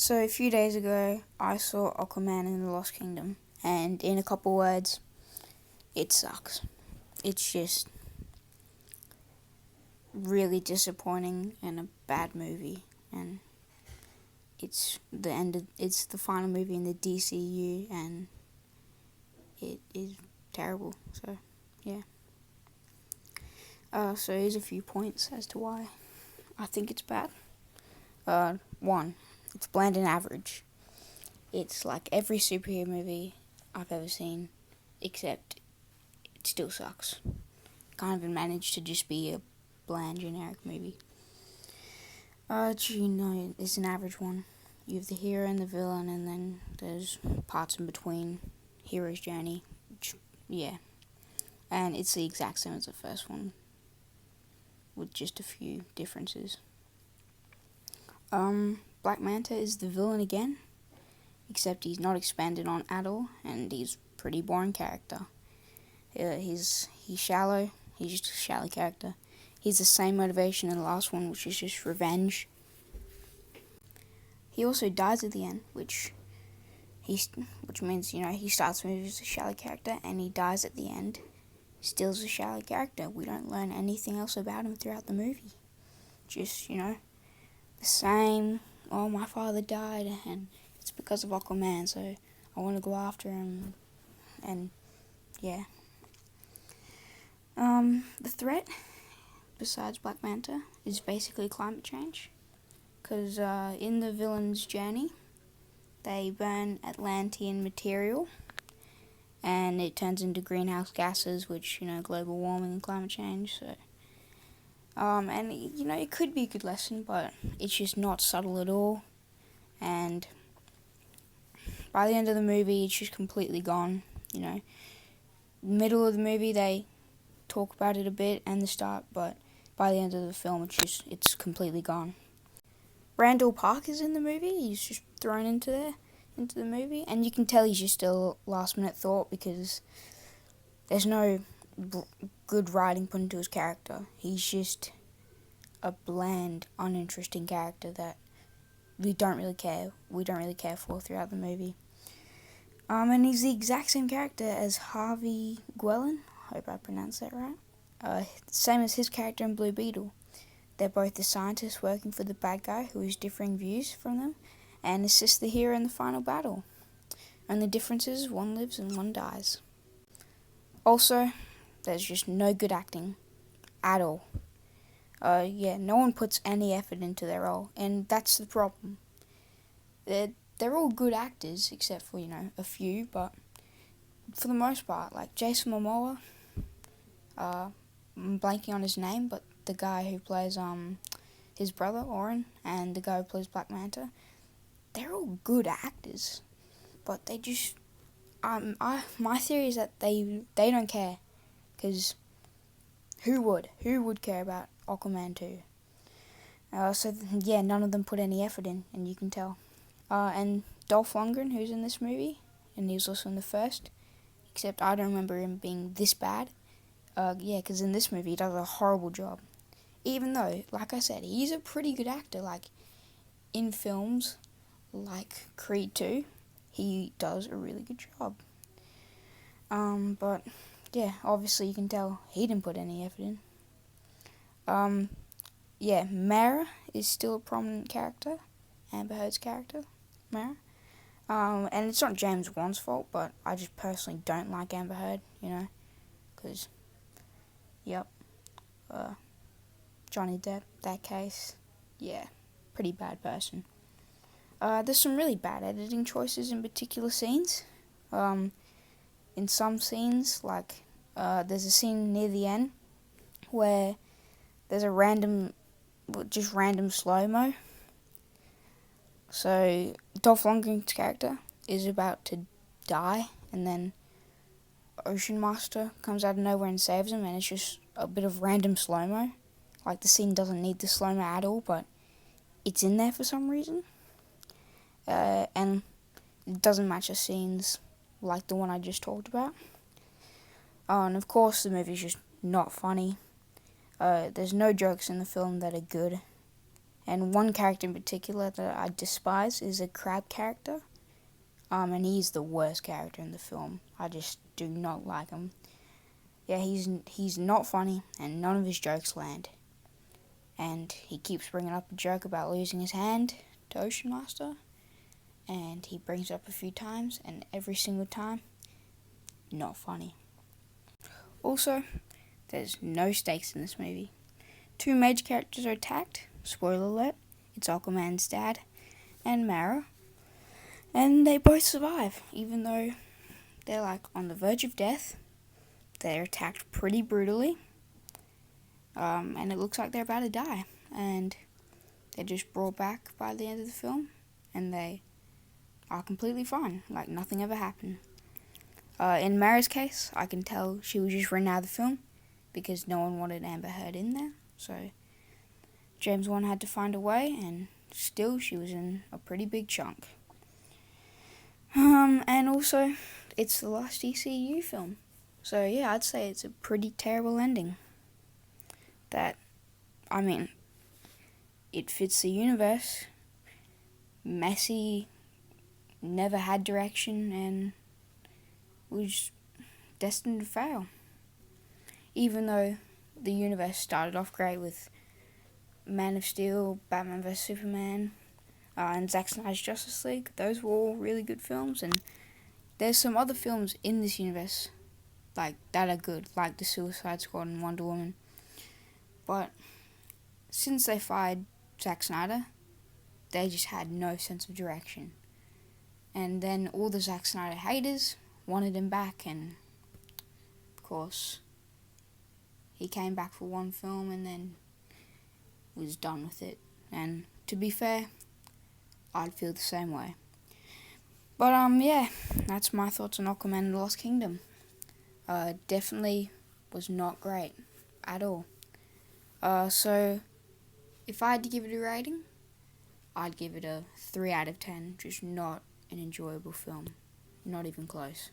So a few days ago, I saw Aquaman in the Lost Kingdom, and in a couple words, it sucks. It's just really disappointing and a bad movie, and it's the final movie in the DCEU, and it is terrible. So, yeah. So here's a few points as to why I think it's bad. One, it's bland and average. It's like every superhero movie I've ever seen, except it still sucks. Can't even manage to just be a bland, generic movie. It's an average one. You have the hero and the villain, and then there's parts in between. Hero's journey, yeah. And it's the exact same as the first one, with just a few differences. Black Manta is the villain again, except he's not expanded on at all, and he's a pretty boring character. He's shallow. He's just a shallow character. He's the same motivation in the last one, which is just revenge. He also dies at the end, which means he starts the movie as a shallow character and he dies at the end. Still as a shallow character. We don't learn anything else about him throughout the movie. Just the same. Oh, my father died, and it's because of Aquaman, so I want to go after him, and yeah. The threat, besides Black Manta, is basically climate change, because in the villain's journey, they burn Atlantean material, and it turns into greenhouse gases, which, global warming and climate change, so... And, it could be a good lesson, but it's just not subtle at all, and by the end of the movie, it's just completely gone, Middle of the movie, they talk about it a bit, and the start, but by the end of the film, it's completely gone. Randall Park is in the movie. He's just thrown into the movie, and you can tell he's just a last-minute thought, because there's no good writing put into his character. He's just a bland, uninteresting character that we don't really care for throughout the movie. And he's the exact same character as Harvey Guellin. Hope I pronounced that right. Same as his character in Blue Beetle. They're both the scientists working for the bad guy who has differing views from them, and assist the hero in the final battle. And the difference is one lives and one dies. Also, there's just no good acting at all. No one puts any effort into their role, and that's the problem. They're all good actors, except for, a few, but for the most part, like Jason Momoa, I'm blanking on his name, but the guy who plays his brother, Oren, and the guy who plays Black Manta, they're all good actors, but they just, my theory is that they don't care, because who would care about Aquaman 2? None of them put any effort in, and you can tell. And Dolph Lundgren, who's in this movie, and he was also in the first, except I don't remember him being this bad. Because in this movie he does a horrible job. Even though, like I said, he's a pretty good actor. Like, in films like Creed 2, he does a really good job. But, yeah, obviously you can tell he didn't put any effort in. Mara is still a prominent character. Amber Heard's character, Mara. And it's not James Wan's fault, but I just personally don't like Amber Heard, because, Johnny Depp, that case, pretty bad person. There's some really bad editing choices in particular scenes. In some scenes, like, there's a scene near the end where there's a random slow-mo. So, Dolph Lundgren's character is about to die, and then Ocean Master comes out of nowhere and saves him, and it's just a bit of random slow-mo. Like, the scene doesn't need the slow-mo at all, but it's in there for some reason. And it doesn't match the scenes like the one I just talked about. And of course, the movie's just not funny. There's no jokes in the film that are good. And one character in particular that I despise is a crab character. And he's the worst character in the film. I just do not like him. Yeah, he's not funny, and none of his jokes land. And he keeps bringing up a joke about losing his hand to Ocean Master, and he brings it up a few times, and every single time, not funny. Also, there's no stakes in this movie. Two major characters are attacked. Spoiler alert, it's Aquaman's dad and Mara. And they both survive, even though they're like on the verge of death. They're attacked pretty brutally. And it looks like they're about to die. And they're just brought back by the end of the film. And they are completely fine, like nothing ever happened. In Mara's case, I can tell she was just written out of the film because no one wanted Amber Heard in there. So James Wan had to find a way, and still she was in a pretty big chunk. And also, it's the last DCEU film. So yeah, I'd say it's a pretty terrible ending. It fits the universe. Messy, never had direction, and was destined to fail. Even though the universe started off great with Man of Steel, Batman vs Superman, and Zack Snyder's Justice League. Those were all really good films, and there's some other films in this universe that are good, like The Suicide Squad and Wonder Woman. But since they fired Zack Snyder, they just had no sense of direction. And then all the Zack Snyder haters wanted him back, and of course he came back for one film and then was done with it. And to be fair, I'd feel the same way. But yeah, that's my thoughts on Aquaman and the Lost Kingdom. Definitely was not great at all. So if I had to give it a rating, I'd give it a 3 out of 10. Just not an enjoyable film. Not even close.